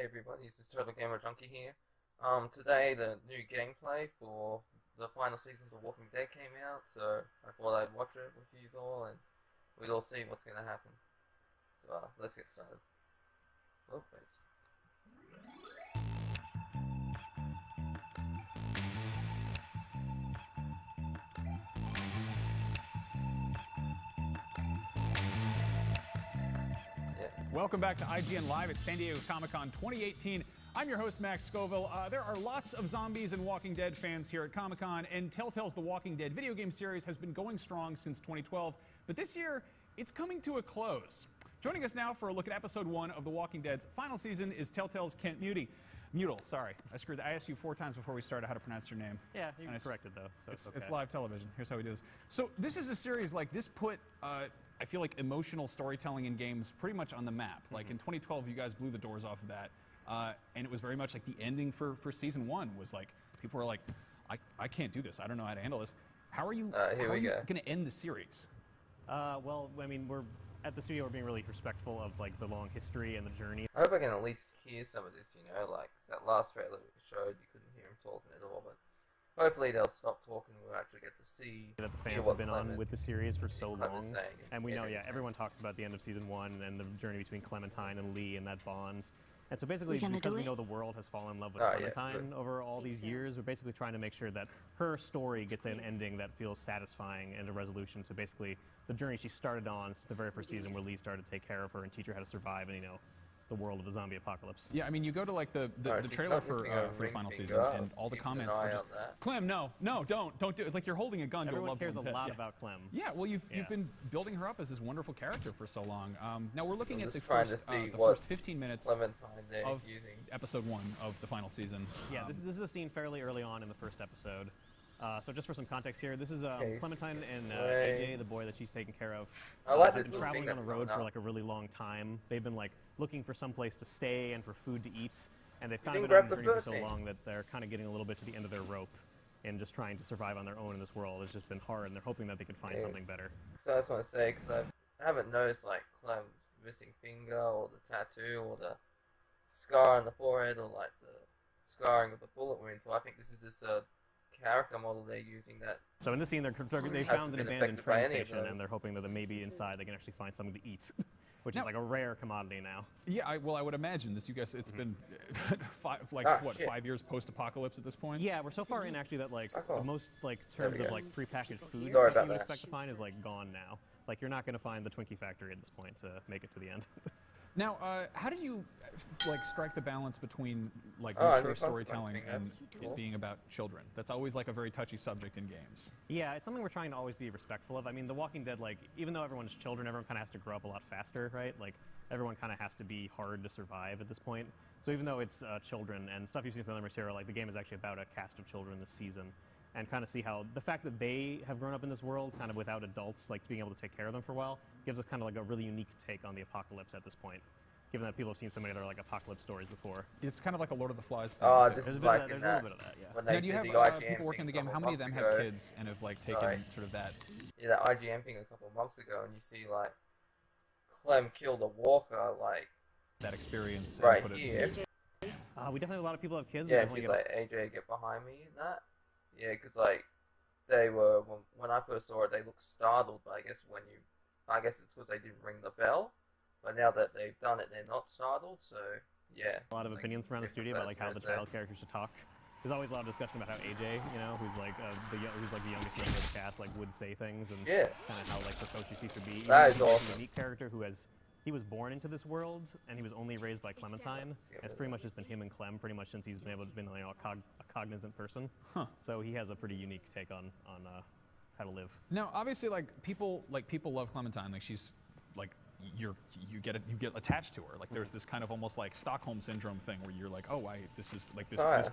Hey everybody, this is Total Gamer Junkie here. Today the new gameplay for the final season of The Walking Dead came out, so I thought I'd watch it with you all and we'd all see what's gonna happen. So let's get started. Oh, please. Welcome back to IGN Live at San Diego Comic-Con 2018. I'm your host, Max Scoville. There are lots of zombies and Walking Dead fans here at Comic-Con, and Telltale's The Walking Dead video game series has been going strong since 2012, but this year, it's coming to a close. Joining us now for a look at episode 1 of The Walking Dead's final season is Telltale's Kent Mutil, sorry. I asked you 4 times before we started how to pronounce your name. Yeah, you corrected though, so it's okay. It's live television. Here's how we do this. So this is a series like this put, I feel like emotional storytelling in games pretty much on the map. Like in 2012, you guys blew the doors off of that, and it was very much like the ending for season 1 was like, people were like, I can't do this. I don't know how to handle this. How are you going to end the series? Well, I mean, we're at the studio. We're being really respectful of like the long history and the journey. I hope I can at least hear some of this, you know, like that last trailer we showed, you couldn't hear him talking at all, but hopefully they'll stop talking and we'll actually get to see that the fans have been on with the series for so long. And we know, yeah, everyone talks about the end of season 1 and the journey between Clementine and Lee and that bond. And so basically, because we know the world has fallen in love with Clementine over all these years, we're basically trying to make sure that her story gets an ending that feels satisfying and a resolution to basically the journey she started on since the very first season where Lee started to take care of her and teach her how to survive and, you know, the world of the zombie apocalypse. Yeah, I mean, you go to like the trailer for the final season, and all the comments are just, Clem, no, don't do it. Like you're holding a gun to a loved one's head. Everyone cares a lot about Clem. Yeah, well, you've been building her up as this wonderful character for so long. Now we're looking at the first 15 minutes of episode 1 of the final season. Yeah, this is a scene fairly early on in the first episode. So just for some context here, this is Clementine and AJ, the boy that she's taking care of. They've been traveling on the road for like a really long time. They've been like looking for some place to stay and for food to eat, and they've kind of been on the journey for so long that they're kind of getting a little bit to the end of their rope and just trying to survive on their own in this world. It's just been hard, and they're hoping that they can find something better. So I just want to say, because I haven't noticed like Clem's missing finger or the tattoo or the scar on the forehead or like the scarring of the bullet wound, so I think this is just a character model they're using that. So in this scene, they found an abandoned train station, and they're hoping that maybe inside they can actually find something to eat, which is like a rare commodity now. Yeah, I would imagine this. You guys, it's been 5 years post-apocalypse at this point. Yeah, we're so far in actually that like most like terms of like prepackaged food stuff you would expect to find is like gone now. Like you're not going to find the Twinkie factory at this point to make it to the end. Now, how did you like strike the balance between like mature storytelling and it being about children? That's always like a very touchy subject in games. Yeah, it's something we're trying to always be respectful of. I mean, The Walking Dead, like even though everyone is children, everyone kind of has to grow up a lot faster, right? Like everyone kind of has to be hard to survive at this point. So even though it's children and stuff you've seen from other material, like the game is actually about a cast of children this season. And kind of see how the fact that they have grown up in this world kind of without adults like being able to take care of them for a while gives us kind of like a really unique take on the apocalypse at this point, given that people have seen so many other like apocalypse stories before. It's kind of like a Lord of the Flies thing. There's a little bit of that, yeah. Now, do you have people working in the game? How many of them have kids and have like taken sort of that? Yeah, that IGN thing a couple of months ago, and you see like Clem killed a walker, like that experience right here. We definitely have a lot of people have kids. Yeah, she's like, AJ, get behind me and that. Yeah, because like they were when I first saw it, they looked startled. But I guess it's because they didn't ring the bell. But now that they've done it, they're not startled. So yeah, a lot of opinions around the studio about like how the child characters should talk. There's always a lot of discussion about how AJ, you know, who's like the youngest member of the cast, like would say things and kind of how like precocious he should be. That is awesome. A unique character who he was born into this world and he was only raised by Clementine. It's pretty much just been him and Clem pretty much since he's been able to be a cognizant person. Huh. So he has a pretty unique take on how to live. Now, obviously, like people love Clementine. Like she's like you get attached to her. Like there's this kind of almost like Stockholm syndrome thing where you're like, oh, this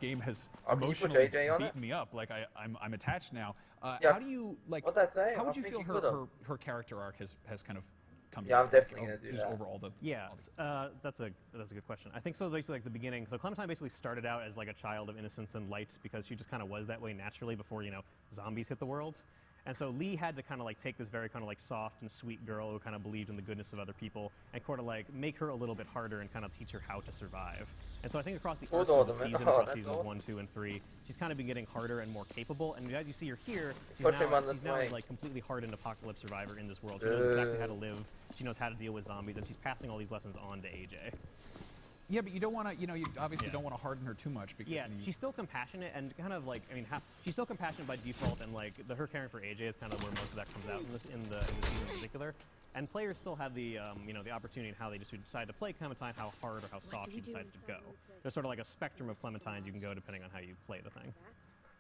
game has emotionally beaten me up. Like I'm attached now. How do you like? How would you feel her character arc has kind of come? Yeah, I'm definitely gonna do that. Overall, that's a good question. I think so. Basically, like the beginning. So Clementine basically started out as like a child of innocence and light because she just kind of was that way naturally before zombies hit the world. And so Lee had to kind of like take this very kind of like soft and sweet girl who kind of believed in the goodness of other people and kind of like make her a little bit harder and kind of teach her how to survive. And so I think across the arcs of the season, across seasons 1, 2, and 3, she's kind of been getting harder and more capable. And as you see her here, she's now like completely hardened apocalypse survivor in this world. She knows exactly how to live. She knows how to deal with zombies, and she's passing all these lessons on to AJ. Yeah, but you don't want to, you obviously don't want to harden her too much because she's still compassionate and kind of like, she's still compassionate by default, and like her caring for AJ is kind of where most of that comes out in the season in particular. And players still have the the opportunity in how they just decide to play Clementine, how hard or how soft she decides to go. There's sort of like a spectrum of Clementines you can go depending on how you play the thing.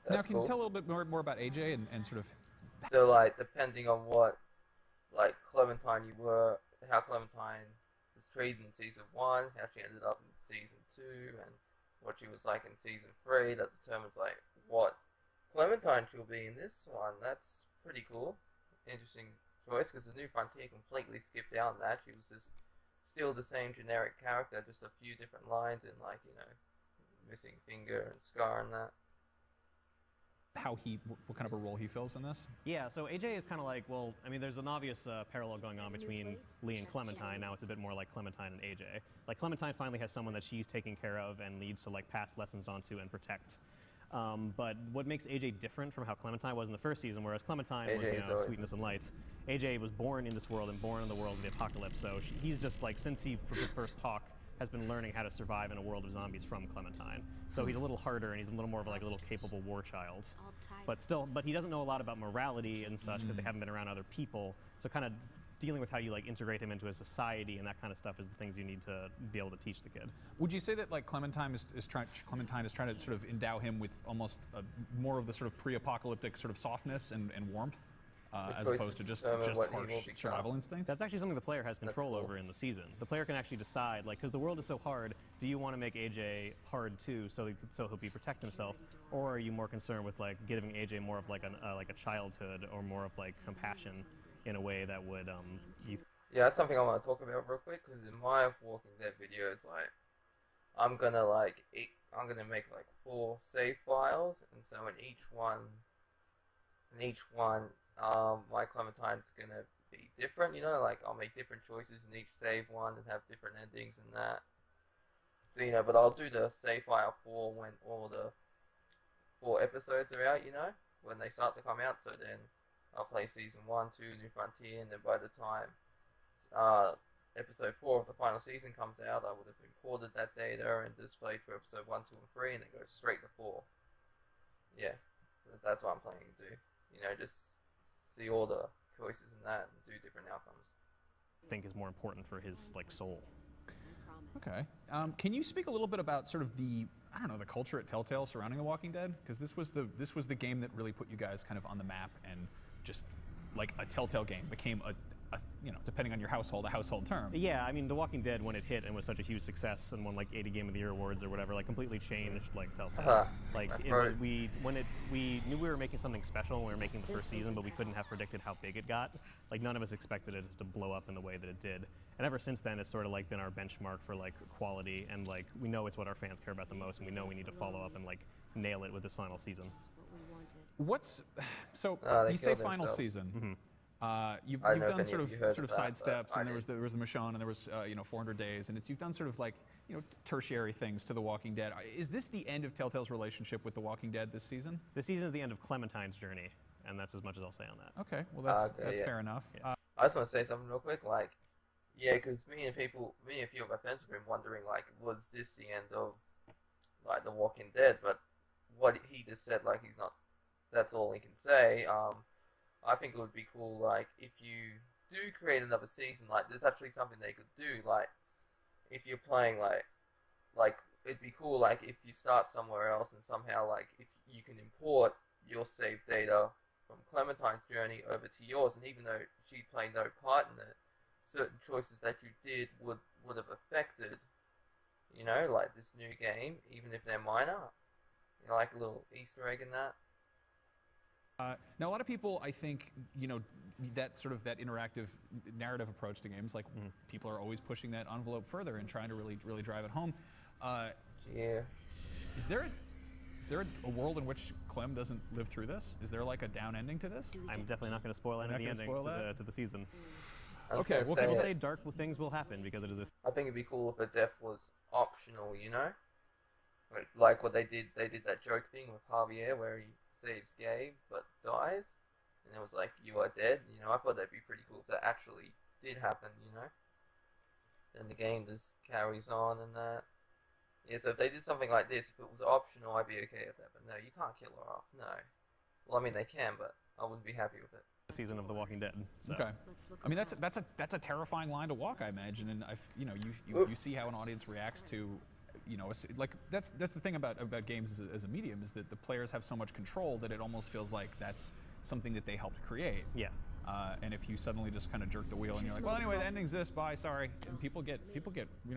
Now, can you tell a little bit more about AJ and sort of? So like, depending on what like Clementine you were, how Clementine was treated in season 1, how she ended up in season 2, and what she was like in season 3, that determines like what Clementine she'll be in this one. That's pretty cool. Interesting choice, because the New Frontier completely skipped out on that. She was just still the same generic character, just a few different lines and like, missing finger and scar and that. What kind of a role he fills in this? Yeah, so AJ is kind of like, well, there's an obvious parallel going on between Lee and Clementine. Now it's a bit more like Clementine and AJ. Like, Clementine finally has someone that she's taking care of and needs to like pass lessons on to and protect. But what makes AJ different from how Clementine was in the first season, whereas Clementine was, sweetness and light, AJ was born in this world and born in the world of the apocalypse. So he's just like, since he first talk, has been learning how to survive in a world of zombies from Clementine. So he's a little harder and he's a little more of like a little capable war child. But he doesn't know a lot about morality and such because they haven't been around other people. So kind of dealing with how you like integrate him into a society and that kind of stuff is the things you need to be able to teach the kid. Would you say that like Clementine is trying to sort of endow him with almost more of the sort of pre-apocalyptic sort of softness and warmth? As opposed to just harsh survival instinct? That's actually something the player has control over in the season. The player can actually decide, like, because the world is so hard, do you want to make AJ hard too, so he'll protect himself, or are you more concerned with like giving AJ more of like a childhood or more of like compassion in a way that would Yeah, that's something I want to talk about real quick, because in my Walking Dead videos, like, I'm gonna make like 4 save files, and so in each one, my Clementine's gonna be different, like I'll make different choices in each save one and have different endings and that. So, but I'll do the save file 4 when all the 4 episodes are out, when they start to come out. So then I'll play season 1, 2, New Frontier, and then by the time episode 4 of the final season comes out, I would have imported that data and displayed for episode 1, 2, and 3, and then go straight to 4. Yeah, that's what I'm planning to do. Just see all the choices in that and do different outcomes. I think is more important for his like soul. Okay. Can you speak a little bit about sort of the culture at Telltale surrounding The Walking Dead? Because this was the game that really put you guys kind of on the map, and just like a Telltale game became a depending on your household, a household term. Yeah, The Walking Dead, when it hit and was such a huge success and won like 80 Game of the Year awards or whatever, like completely changed like Telltale. We knew we were making something special when we were making the first season, but we couldn't have predicted how big it got. Like, none of us expected it to blow up in the way that it did. And ever since then, it's sort of like been our benchmark for like quality, and like we know it's what our fans care about the most, and we know we need to follow up and like nail it with this final season. You say final season? Mm-hmm. You've done sort of sidesteps, and there was the Michonne, and there was 400 Days, and you've done sort of like tertiary things to The Walking Dead. Is this the end of Telltale's relationship with The Walking Dead this season? This season is the end of Clementine's journey, and that's as much as I'll say on that. Okay, well that's fair enough. Yeah. I just want to say something real quick, like, because me and a few of my friends have been wondering, like, was this the end of like The Walking Dead? But what he just said, like, he's not. That's all he can say. I think it would be cool, like, if you do create another season, like, there's actually something they could do, like, if you're playing, like, it'd be cool, like, if you start somewhere else and somehow, like, if you can import your save data from Clementine's journey over to yours, and even though she played no part in it, certain choices that you did would have affected, like, this new game, even if they're minor, like a little Easter egg in that. Now, a lot of people, I think, that sort of that interactive narrative approach to games, like people are always pushing that envelope further and trying to really drive it home. Yeah. Is there Is there a world in which Clem doesn't live through this? Is there like a down ending to this? I'm definitely not going to spoil any of the endings to the season. Okay, well, people say dark things will happen because it is this. I think it'd be cool if a death was optional, you know? Like what they did that joke thing with Javier where he saves Gabe but dies, and it was like, you are dead, you know? I thought that'd be pretty cool if that actually did happen, you know? Then the game just carries on and that. Yeah, so if they did something like this, if it was optional, I'd be okay with that, but no, you can't kill her off, no. Well, I mean, they can, but I wouldn't be happy with it. Season of The Walking Dead. So. Okay. I mean, that's a terrifying line to walk, I imagine, and you see how an audience reacts to, like that's the thing about games as a medium, is that the players have so much control that it almost feels like that's something that they helped create. Yeah. And if you suddenly just kind of jerk the wheel and you're like, well, anyway, the ending exists, bye, sorry, and people get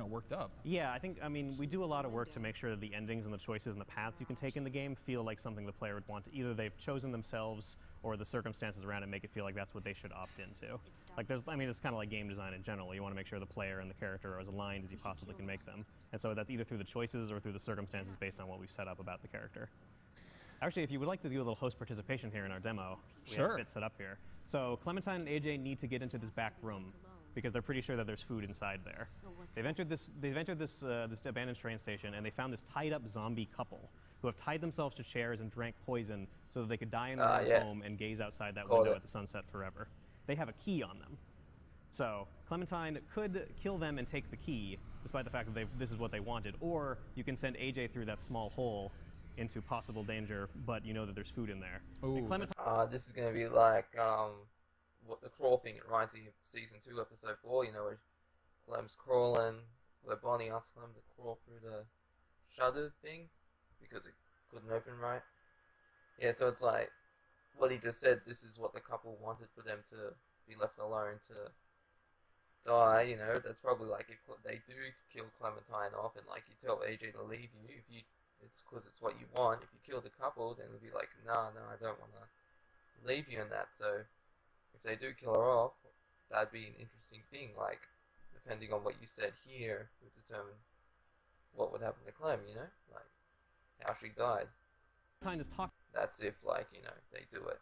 worked up. Yeah, I mean, we do a lot of work to make sure that the endings and the choices and the paths you can take in the game feel like something the player would want to, either they've chosen themselves or the circumstances around it make it feel like that's what they should opt into. Like it's kind of like game design in general. You want to make sure the player and the character are as aligned as you possibly can make them. And so that's either through the choices or through the circumstances based on what we've set up about the character. Actually, if you would like to do a little host participation here in our demo, we have it set up here. So Clementine and AJ need to get into this back room because they're pretty sure that there's food inside there. They've entered this abandoned train station, and they found this tied up zombie couple who have tied themselves to chairs and drank poison so that they could die in their own home and gaze outside that window at the sunset forever. They have a key on them. So Clementine could kill them and take the key, despite the fact that this is what they wanted, or you can send AJ through that small hole into possible danger, but you know that there's food in there. Ooh, this is gonna be like what the crawl thing. It reminds me of season 2, episode 4. You know, where Clem's crawling, where Bonnie asks Clem to crawl through the shutter thing because it couldn't open right. Yeah, so it's like what he just said. This is what the couple wanted, for them to be left alone to die. You know, that's probably like if they do kill Clementine off, and like you tell AJ to leave you, it's because it's what you want. If you kill the couple, then it'll be like, no, I don't want to leave you in that. So if they do kill her off, that'd be an interesting thing. Like, depending on what you said here, would determine what would happen to Clem, you know? Like, how she died. That's if, like, you know, they do it.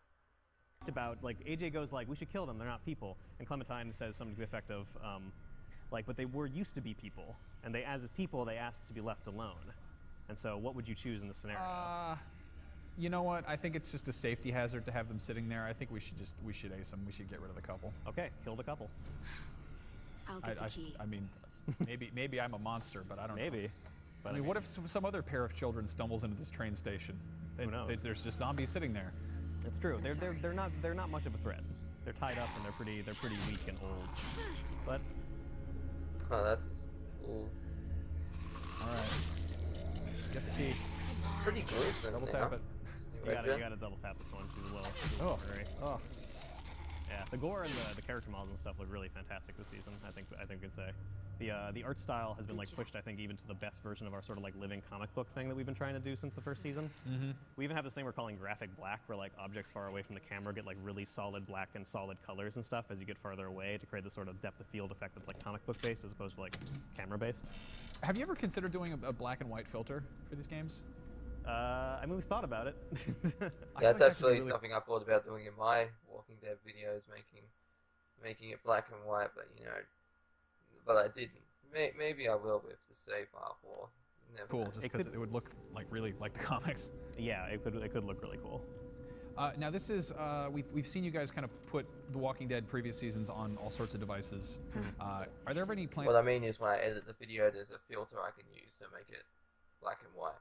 About, like, AJ goes like, we should kill them, they're not people. And Clementine says something to the effect of, like, but they were used to be people. And as people, they asked to be left alone. And so what would you choose in this scenario? You know what? I think it's just a safety hazard to have them sitting there. I think we should ace them. We should get rid of the couple. Okay, kill the couple. I'll get the key. I mean, maybe I'm a monster, but I don't know. Maybe. But I mean, what if some other pair of children stumbles into this train station? Who knows? There's just zombies sitting there. It's true. They're not much of a threat. They're tied up and they're pretty weak and old. But oh, that's cool. All right. Get the key. Pretty gruesome. Double tap it. You gotta double tap this one. She's a little blurry. Oh. Yeah, the gore and the character models and stuff look really fantastic this season. I think we could say. The art style has been like pushed, I think, even to the best version of our sort of like living comic book thing that we've been trying to do since the first season. Mm-hmm. We even have this thing we're calling graphic black, where like objects far away from the camera get like really solid black and solid colors and stuff as you get farther away, to create this sort of depth of field effect that's like comic book based as opposed to like camera based. Have you ever considered doing a black and white filter for these games? I mean, we've thought about it. That's actually something I thought about doing in my Walking Dead videos, making it black and white, but I didn't. Maybe I will with the save art or. Cool, just because it would look like really like the comics. Yeah, it could look really cool. Now this is we've seen you guys kind of put The Walking Dead previous seasons on all sorts of devices. Are there any plans? What I mean is when I edit the video, there's a filter I can use to make it black and white.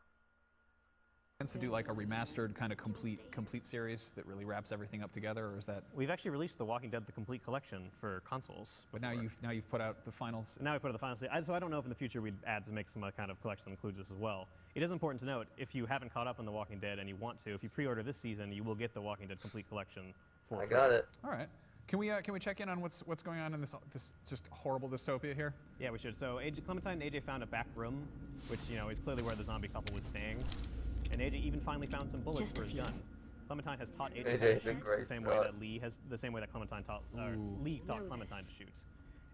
To do like a remastered kind of complete series that really wraps everything up together, or is that? We've actually released The Walking Dead: The Complete Collection for consoles. But now you've put out the finals. Now we put out the finals. So I don't know if in the future we'd add to make some kind of collection that includes this as well. It is important to note, if you haven't caught up on The Walking Dead and you want to, if you pre-order this season, you will get The Walking Dead Complete Collection for free. I got it. All right. Can we check in on what's going on in this just horrible dystopia here? Yeah, we should. So Clementine and AJ found a back room, which is clearly where the zombie couple was staying. And AJ even finally found some bullets for his gun. Clementine has taught AJ how to shoot the same way that Lee that Clementine taught Clementine to shoot.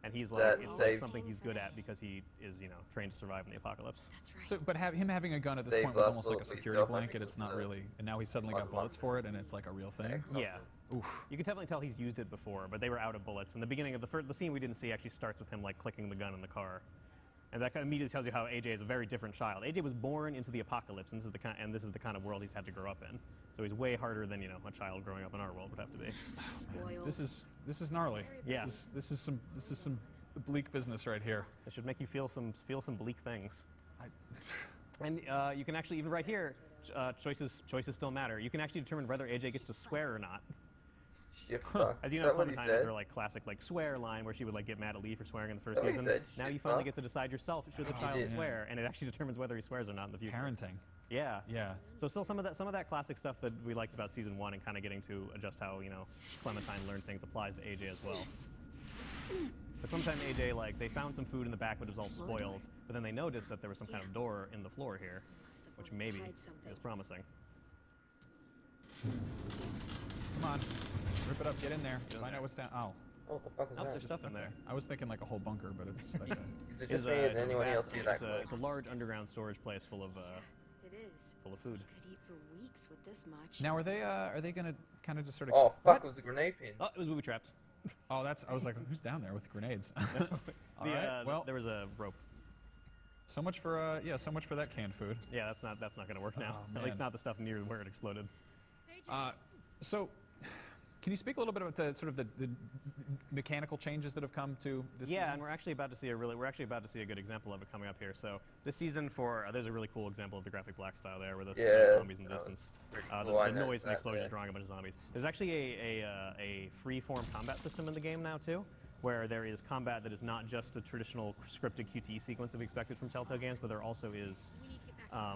and he's That like, it's saved- something he's good at because he is, you know, trained to survive in the apocalypse. That's right. So, but him having a gun at this They point was lost almost like a bullet security myself, I blanket. think It's it not was, really, and now he suddenly got bullets for it, and it's like a real thing. Yeah. Oof. You can definitely tell he's used it before, but they were out of bullets. And the beginning of the scene we didn't see actually starts with him like clicking the gun in the car, and that kind of immediately tells you how AJ is a very different child. AJ was born into the apocalypse, and this is the kind of world he's had to grow up in. So he's way harder than, you know, a child growing up in our world would have to be. Spoiled. This is gnarly. Yeah. This is some bleak business right here. It should make you feel some bleak things. And you can actually, even right here, choices still matter. You can actually determine whether AJ gets to swear or not. Shit, fuck. As you Is know, that what he Clementine has said? her like classic like swear line where she would like get mad at Lee for swearing in the first Is that what he season. said? Now Shit, you finally fuck. get to decide yourself should the child did. swear, and it actually determines whether he swears or not in the future. Parenting. Yeah. Yeah. So still some of that classic stuff that we liked about season 1 and kind of getting to adjust how, you know, Clementine learned things applies to AJ as well. But sometimes AJ, like, they found some food in the back, but it was all spoiled. But then they noticed that there was some kind of door in the floor here, which maybe is promising. Come on, rip it up. Get in there. Find out what's down. Oh, What the fuck is Oh, there's that? stuff in there. I was thinking like a whole bunker, but it's just like a. Is it It's just me and a anyone vast- else see that? it's a large underground storage place full of It is. full of food. Could eat for weeks with this much. Now are they gonna kind of just sort of? Oh, What? fuck, it was a grenade pin. Oh, it was booby trapped. Oh, that's. I was like, who's down there with grenades? All right. Well, there was a rope. so much for so much for that canned food. Yeah, that's not going to work now. Oh, At least man. not the stuff near where it exploded. So, can you speak a little bit about the sort of the mechanical changes that have come to this Yeah, season? and we're actually about to see a good example of it coming up here. So this season there's a really cool example of the graphic black style there, where there's Yeah, zombies in the that was distance. pretty The cool. I noise noticed and that, explosions yeah. drawing a bunch of zombies. There's actually a free-form combat system in the game now too, where there is combat that is not just a traditional scripted QTE sequence that we expected from Telltale games, but there also is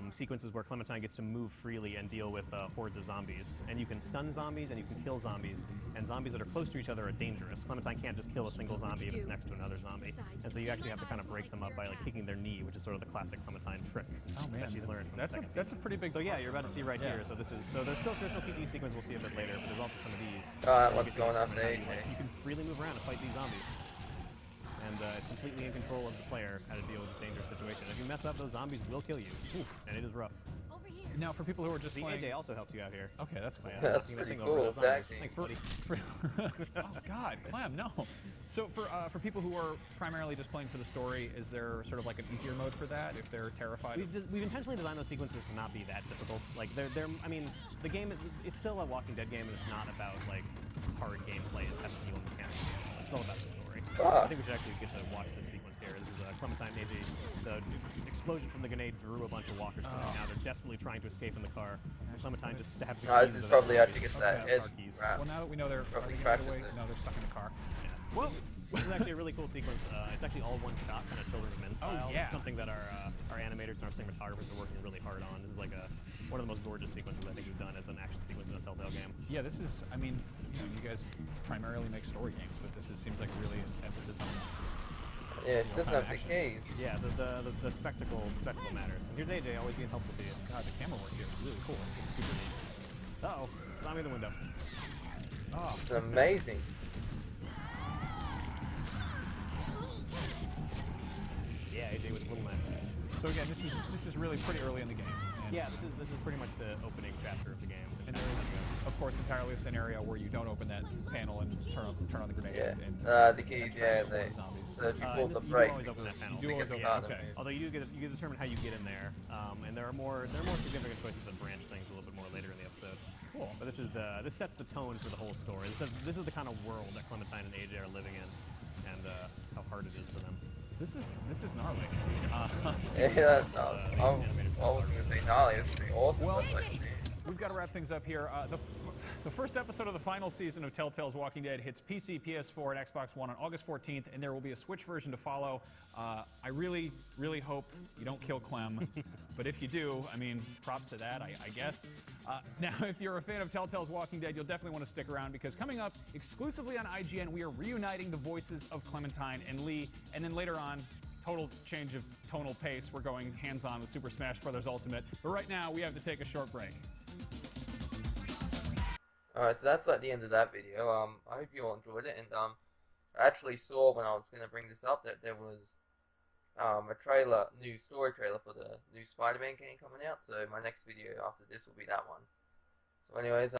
sequences where Clementine gets to move freely and deal with hordes of zombies. And you can stun zombies and you can kill zombies, and zombies that are close to each other are dangerous. Clementine can't just kill a single zombie if it's next to another zombie. And so you actually have to kind of break them up by like kicking their knee, which is sort of the classic Clementine trick Oh man, that she's learned from that's the a second that's a season. pretty big. So yeah, you're about to see right Yeah. here. So there's still traditional QTE sequence we'll see a bit later, but there's also some of these. What's going on there? You can freely move around and fight these zombies. And it's completely in control of the player how to deal with this dangerous situation. If you mess up, those zombies will kill you. Oof, and it is rough. Now, for people who are just See, playing. AJ also helped you out here. Okay, that's cool. By, That's knocking that pretty thing over cool, those zombies. exactly. Thanks, buddy. Oh God, Clem, no. So for people who are primarily just playing for the story, is there sort of like an easier mode for that if they're terrified? We've intentionally designed those sequences to not be that difficult. Like I mean, the game it's still a Walking Dead game, and it's not about like hard gameplay and have to deal with mechanics. It's all about the story. I think we should actually get to watch this sequence here. This is Clementine and AJ. The explosion from the grenade drew a bunch of walkers from it. Now they're desperately trying to escape in the car. Clementine just stabbed the No, keys this is into probably the how to get that car head keys. wrap. Well, now that we know they're Probably are they crashes getting away? it. No, they're stuck in the car. Yeah. Well, This is actually a really cool sequence. It's actually all one shot, kind of Children of Men style. yeah. It's something that our animators and our cinematographers are working really hard on. This is like one of the most gorgeous sequences I think we've done as an action sequence in a Telltale game. yeah, this is. I mean, you guys primarily make story games, but this seems like really an emphasis on. Yeah, she doesn't Real-time have the action. keys. Yeah, the spectacle matters. And here's AJ always being helpful to you. God, the camera work here is really cool. It's super neat. Uh-oh, zombie in the window. Oh, It's amazing. Yeah, AJ with a little man. so again, this is really pretty early in the game. And, Yeah, this is pretty much the opening chapter of the game. And there is, of course, entirely a scenario where you don't open that panel and turn on the grenade. Yeah. And The keys, and yeah, kill they. the zombies. So if you pull In the this, you do brake. always open that panel. You do always open. Yeah, Okay. Although you get to determine how you get in there, and there are more significant choices that branch things a little bit more later in the episode. Cool. But this sets the tone for the whole story. This is the kind of world that Clementine and AJ are living in, and how hard it is for them. This is gnarly. Yeah, I was gonna say gnarly. It's pretty awesome. Well, but, like, we've got to wrap things up here. The first episode of the final season of Telltale's Walking Dead hits PC, PS4, and Xbox One on August 14th, and there will be a Switch version to follow. I really, really hope you don't kill Clem, but if you do, I mean, props to that, I guess. Now, if you're a fan of Telltale's Walking Dead, you'll definitely want to stick around, because coming up exclusively on IGN, we are reuniting the voices of Clementine and Lee, and then later on, total change of tonal pace, we're going hands-on with Super Smash Bros. Ultimate. But right now, we have to take a short break. Alright, so that's like the end of that video. I hope you all enjoyed it, and I actually saw when I was going to bring this up that there was a trailer, new story trailer for the new Spider-Man game coming out. So my next video after this will be that one. So anyways,